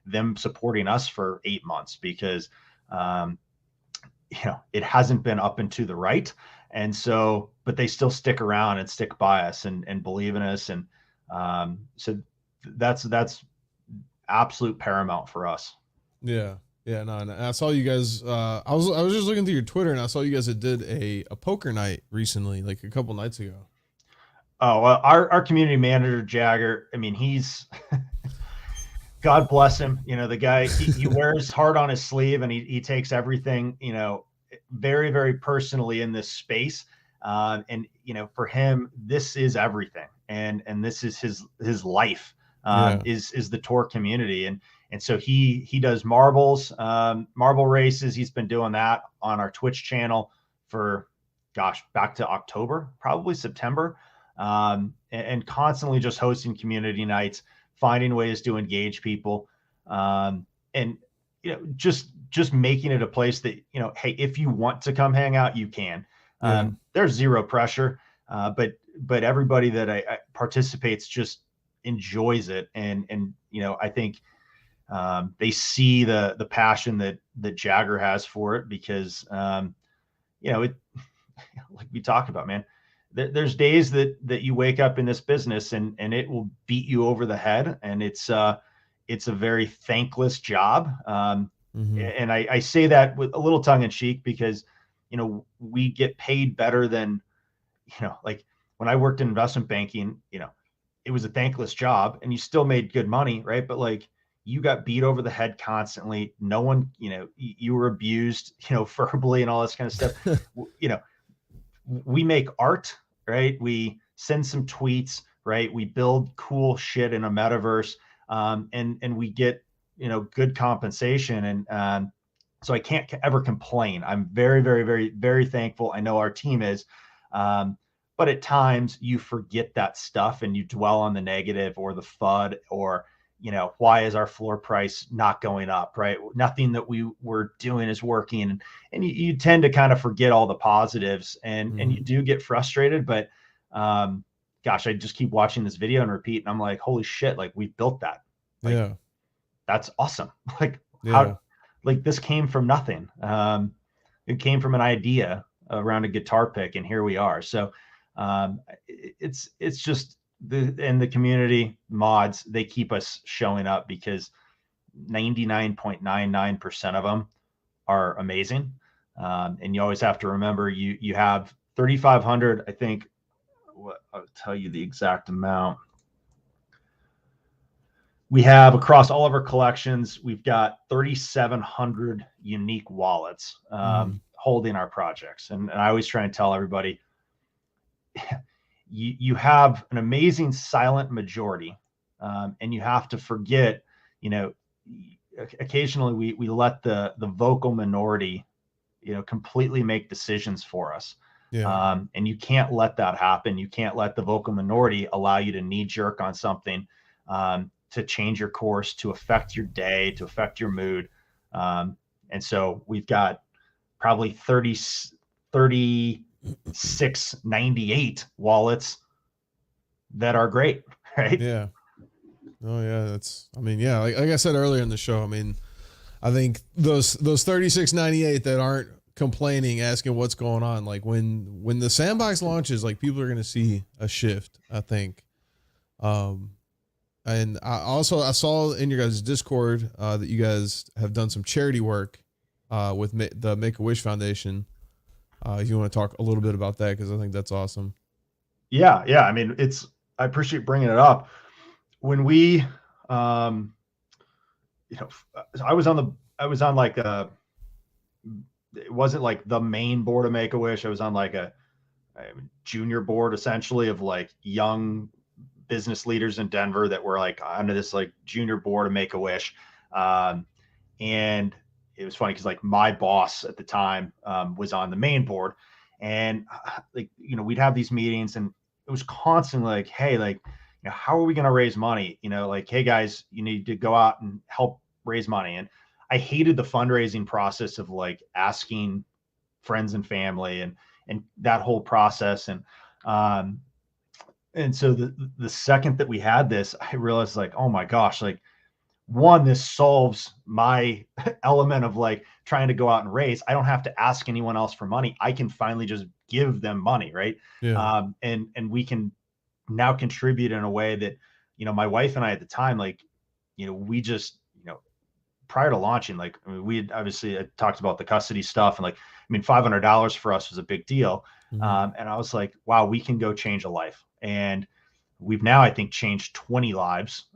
them supporting us for 8 months, because it hasn't been up and to the right. And so, but they still stick around and stick by us and believe in us. And so that's absolute paramount for us. Yeah. Yeah, no, and I saw you guys. I was just looking through your Twitter, and I saw you guys had did a poker night recently, like a couple nights ago. Oh, our community manager Jagger. I mean, he's God bless him. The guy, he wears heart on his sleeve, and he takes everything very, very personally in this space. And for him, this is everything, and this is his life. Is the tour community, and so he does marbles, marble races. He's been doing that on our Twitch channel for, gosh, back to October, probably September, and constantly just hosting community nights, finding ways to engage people, and just making it a place that hey, if you want to come hang out, you can. There's zero pressure, but everybody that I participates just enjoys it, and I think they see the passion that Jagger has for it, because it, like we talked about, man, there's days that you wake up in this business and it will beat you over the head, and it's a very thankless job. And I say that with a little tongue in cheek, because we get paid better than like when I worked in investment banking, it was a thankless job and you still made good money, right? But like, you got beat over the head constantly. No one, you were abused, verbally and all this kind of stuff. We make art, right? We send some tweets, right? We build cool shit in a metaverse, and we get, good compensation. And so I can't ever complain. I'm very, very, very, very thankful. I know our team is, but at times you forget that stuff and you dwell on the negative or the FUD, or why is our floor price not going up, right? Nothing that we were doing is working. And you tend to kind of forget all the positives, and you do get frustrated. But gosh, I just keep watching this video and repeat, and I'm like, holy shit, like we built that. Like, that's awesome. Like how, like this came from nothing. It came from an idea around a guitar pick, and here we are. So it's just, the community mods, they keep us showing up, because 99.99% of them are amazing. And you always have to remember, you have 3,500, I think. I'll tell you the exact amount we have across all of our collections. We've got 3,700 unique wallets holding our projects. And I always try and tell everybody, you have an amazing silent majority, and you have to forget, occasionally we let the vocal minority, completely make decisions for us. And you can't let that happen. You can't let the vocal minority allow you to knee jerk on something, to change your course, to affect your day, to affect your mood. And so we've got probably 3698 wallets that are great, right? Yeah. Oh yeah, that's, I mean, yeah, like I said earlier in the show, I mean, I think those 3698 that aren't complaining, asking what's going on, like when the Sandbox launches, like people are going to see a shift, I think. And I saw in your guys' Discord that you guys have done some charity work with the Make-A-Wish Foundation. If you want to talk a little bit about that, because I think that's awesome. Yeah. I mean, I appreciate bringing it up. When we, I was on like it wasn't like the main board of Make-A-Wish. I was on like a junior board, essentially, of like young business leaders in Denver that were like under this like junior board of Make-A-Wish. And it was funny because like my boss at the time was on the main board, and like, you know, we'd have these meetings, and it was constantly like, hey, like, you know, how are we going to raise money? You know, like, hey guys, you need to go out and help raise money. And I hated the fundraising process of like asking friends and family and that whole process. And so the second that we had this, I realized like, oh my gosh, like, one, this solves my element of like trying to go out and raise. I don't have to ask anyone else for money. I can finally just give them money, right? Yeah. And we can now contribute in a way that, you know, my wife and I at the time, like, you know, we just, you know, prior to launching, like, I mean, we had obviously talked about the custody stuff, and like, I mean, $500 for us was a big deal. Mm-hmm. And I was like, wow, we can go change a life. And we've now, I think, changed 20 lives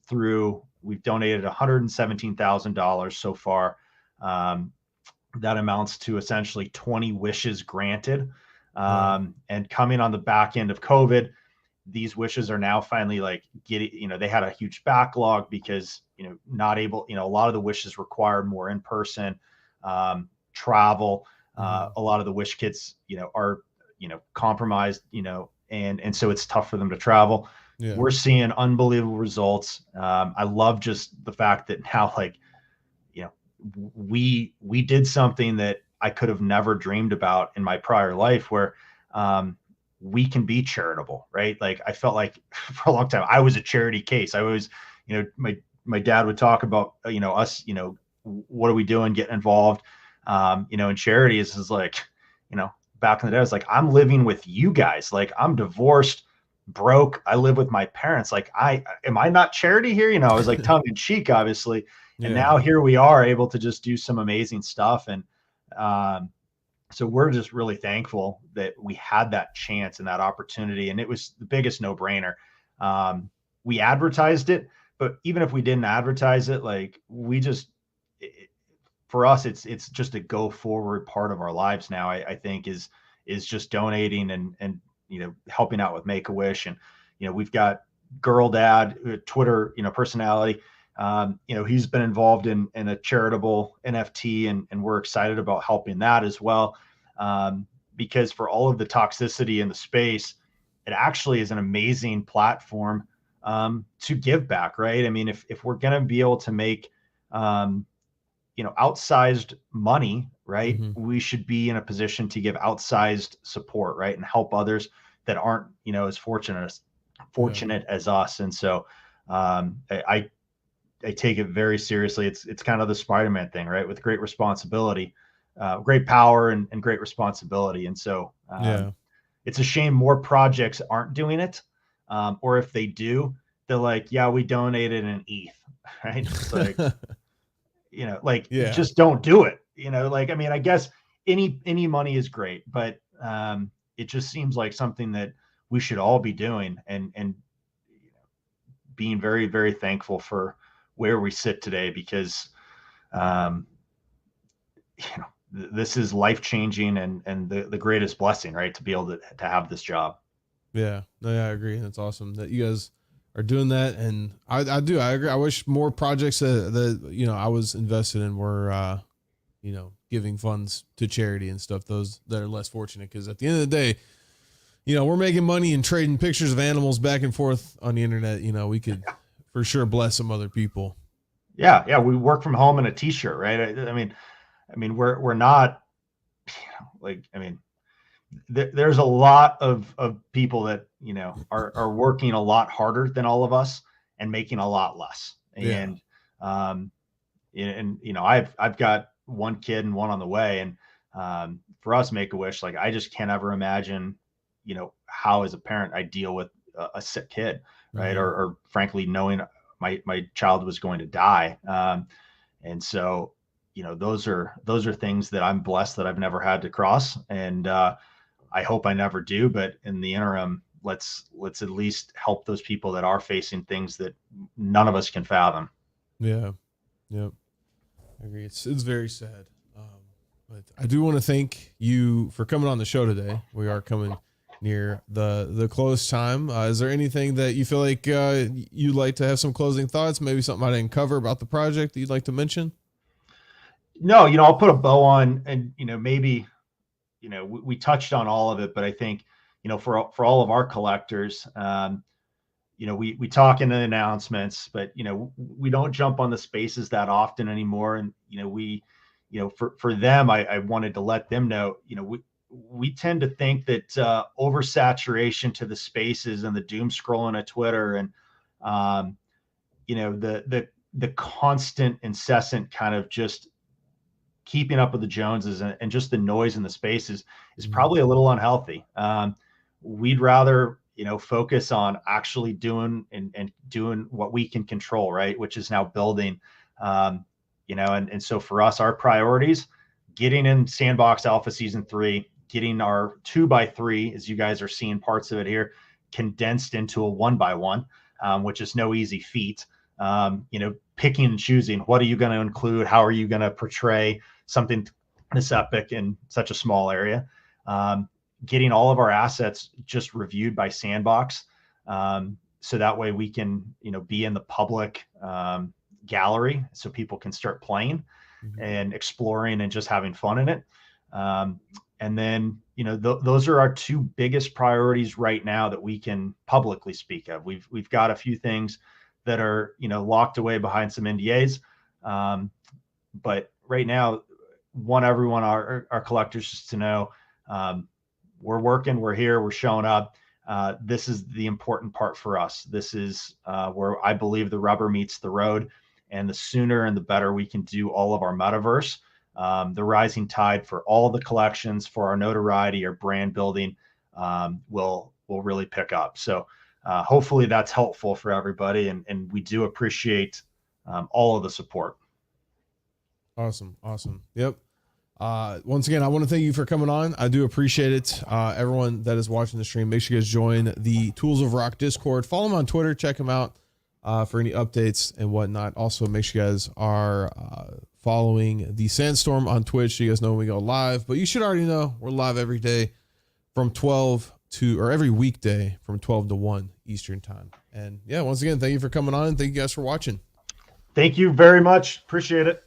through, we've donated $117,000 so far. That amounts to essentially 20 wishes granted. Wow. And coming on the back end of COVID, these wishes are now finally like getting, you know, they had a huge backlog because, you know, not able, you know, a lot of the wishes require more in-person travel. Mm-hmm. A lot of the wish kits, you know, are, you know, compromised, you know, and so it's tough for them to travel. Yeah. We're seeing unbelievable results. I love just the fact that now, like, you know, we did something that I could have never dreamed about in my prior life, where we can be charitable, right? Like, I felt like for a long time I was a charity case. I was, you know, my dad would talk about, you know, us, you know, what are we doing, getting involved, you know, in charities is like, you know, back in the day, I was like, I'm living with you guys. Like, I'm divorced, broke. I live with my parents. Like, am I not charity here? You know, I was like tongue in cheek, obviously. And Yeah. now here we are able to just do some amazing stuff. And so we're just really thankful that we had that chance and that opportunity. And it was the biggest no brainer. We advertised it, but even if we didn't advertise it, like, we just, for us, it's just a go forward part of our lives now. I think is just donating and, you know, helping out with Make-A-Wish. And, you know, we've got Girl Dad, Twitter, you know, personality. You know, he's been involved in a charitable NFT, and we're excited about helping that as well. Because for all of the toxicity in the space, it actually is an amazing platform to give back, right? I mean, if we're going to be able to make, you know, outsized money, right, Mm-hmm. we should be in a position to give outsized support, right, and help others that aren't, you know, as Yeah. fortunate as us. And so I take it very seriously. It's kind of the Spider-Man thing, right? With great responsibility, great power, and great responsibility. And so Yeah. it's a shame more projects aren't doing it, or if they do, they're like, yeah, we donated an ETH, right? It's like, you know, like, Yeah. just don't do it. You know, like, I mean, I guess any money is great, but it just seems like something that we should all be doing, and being very, very thankful for where we sit today, because um, you know, this is life changing, and the greatest blessing, right, to be able to have this job. Yeah. No, yeah, I agree. That's awesome that you guys are doing that. And I do, I agree. I wish more projects that, you know, I was invested in were, you know, giving funds to charity and stuff, those that are less fortunate. Cause at the end of the day, you know, we're making money and trading pictures of animals back and forth on the internet. You know, we could for sure bless some other people. Yeah, yeah, we work from home in a t-shirt, right? I mean, we're not, you know, like, I mean, there's a lot of people that, you know, are working a lot harder than all of us and making a lot less. Yeah. Um, and you know, I've got one kid and one on the way, and for us, Make-A-Wish, like, I just can't ever imagine, you know, how as a parent I deal with a sick kid, right? Mm-hmm. Or frankly, knowing my child was going to die. And so, you know, those are things that I'm blessed that I've never had to cross, and I hope I never do. But in the interim, let's at least help those people that are facing things that none of us can fathom. Yeah. Yep. I agree. It's very sad. But I do want to thank you for coming on the show today. We are coming near the close time. Is there anything that you feel like you'd like to have some closing thoughts? Maybe something I didn't cover about the project that you'd like to mention? No, I'll put a bow on, and, maybe, we touched on all of it, but I think, for all of our collectors, we talk in the announcements, but, we don't jump on the spaces that often anymore. And, for them, I wanted to let them know, we tend to think that oversaturation to the spaces and the doom scrolling of Twitter, and, the constant, incessant kind of just keeping up with the Joneses, and just the noise in the spaces is probably a little unhealthy. We'd rather, focus on actually doing and doing what we can control, right? Which is now building, and so for us, our priorities: getting in Sandbox Alpha Season 3, getting our 2x3, as you guys are seeing parts of it here, condensed into a 1x1, which is no easy feat. Picking and choosing, what are you going to include? How are you going to portray something this epic in such a small area? Getting all of our assets just reviewed by Sandbox, so that way we can, be in the public gallery, so people can start playing and exploring and just having fun in it. And then, those are our two biggest priorities right now that we can publicly speak of. We've got a few things that are, locked away behind some NDAs. But right now, want everyone, our collectors, just to know, we're working, we're here, we're showing up. This is the important part for us. This is where I believe the rubber meets the road, and the sooner and the better we can do all of our metaverse, the rising tide for all the collections, for our notoriety, our brand building, will really pick up. So hopefully that's helpful for everybody, and we do appreciate all of the support. Awesome. Yep. Once again, I want to thank you for coming on. I do appreciate it. Everyone that is watching the stream, make sure you guys join the Tools of Rock Discord. Follow them on Twitter. Check them out for any updates and whatnot. Also, make sure you guys are following the SandStorm on Twitch so you guys know when we go live. But you should already know we're live every day from 12 to, or every weekday from 12 to 1 Eastern time. And yeah, once again, thank you for coming on, and thank you guys for watching. Thank you very much. Appreciate it.